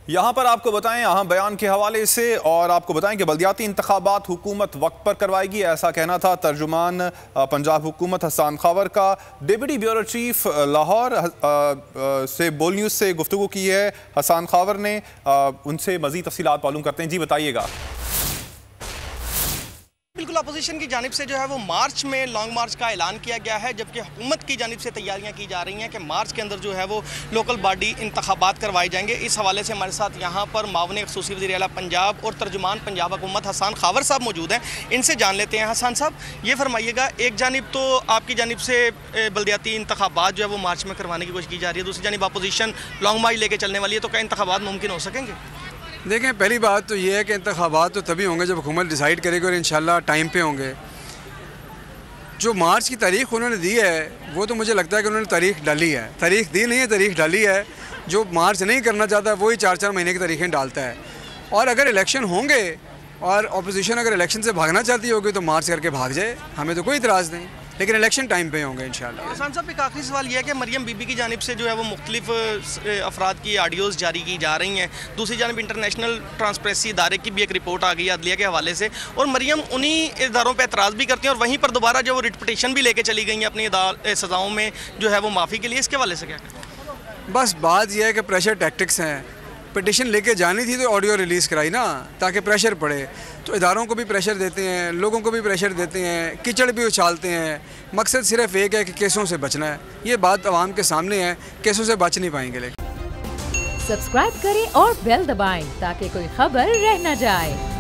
यहाँ पर आपको बताएं अहम बयान के हवाले से और आपको बताएं कि बल्दियाती इंतखाबात हुकूमत वक्त पर करवाएगी, ऐसा कहना था तर्जुमान पंजाब हुकूमत हसन खावर का। डिप्टी ब्यूरो चीफ लाहौर से बोल न्यूज़ से गुफ्तगू की है हसन खावर ने, उनसे मज़ीद तफसीलात मालूम करते हैं। जी बताइएगा। बिल्कुल, अपोजिशन की जानिब से जो है वो मार्च में लॉन्ग मार्च का ऐलान किया गया है, जबकि हुकूमत की जानिब से तैयारियां की जा रही हैं कि मार्च के अंदर जो है वो लोकल बॉडी इंतखाबात करवाए जाएंगे। इस हवाले से हमारे साथ यहाँ पर मावन ख़ुसूसी वज़ीर आला पंजाब और तर्जुमान पंजाब हुकूमत हसन खावर साहब मौजूद हैं। इनसे जान लेते हैं। हसन साहब, ये फरमाइएगा, एक जानिब तो आपकी जानिब से बल्दियाती इंतखाबात जो है वो मार्च में करवाने की कोशिश की जा रही है, दूसरी जानिब अपोजिशन लॉन्ग मार्च लेके चलने वाली है, तो क्या इंतखाबात मुमकिन हो सकेंगे? देखें, पहली बात तो ये है कि इंतखाबात तो तभी होंगे जब हुकूमत डिसाइड करेगी और इंशाल्लाह टाइम पे होंगे। जो मार्च की तारीख उन्होंने दी है वो तो मुझे लगता है कि उन्होंने तारीख डाली है, तारीख दी नहीं है, तारीख डाली है। जो मार्च नहीं करना चाहता वही 4-4 महीने की तारीखें डालता है। और अगर इलेक्शन होंगे और अपोजिशन अगर इलेक्शन से भागना चाहती होगी तो मार्च करके भाग जाए, हमें तो कोई इतराज़ नहीं, लेकिन इलेक्शन टाइम पे होंगे इंशाल्लाह। हसन साहब, एक आखिरी सवाल यह है कि मरियम बीबी की जानिब से जो है वो मुख्तलिफ अफराद की ऑडियोज़ जारी की जा रही हैं, दूसरी जानिब इंटरनेशनल ट्रांसपेरेंसी इदारे की भी एक रिपोर्ट आ गई है अदलिया के हवाले से, और मरियम उन्हीं इदारों पर एतराज़ भी करती हैं और वहीं पर दोबारा जो वो रिट पिटीशन भी लेके चली गई हैं अपनी सज़ाओं में जो है वो माफ़ी के लिए। इसके हवाले से क्या करें? बस बात यह है कि प्रेशर टैक्टिक्स हैं। पिटिशन लेके जानी थी तो ऑडियो रिलीज़ कराई ना, ताकि प्रेशर पड़े। तो इदारों को भी प्रेशर देते हैं, लोगों को भी प्रेशर देते हैं, कीचड़ भी उछालते हैं। मकसद सिर्फ एक है कि केसों से बचना है। ये बात आवाम के सामने है, केसों से बच नहीं पाएंगे। लेकिन सब्सक्राइब करें और बेल दबाएं ताकि कोई खबर रह न जाए।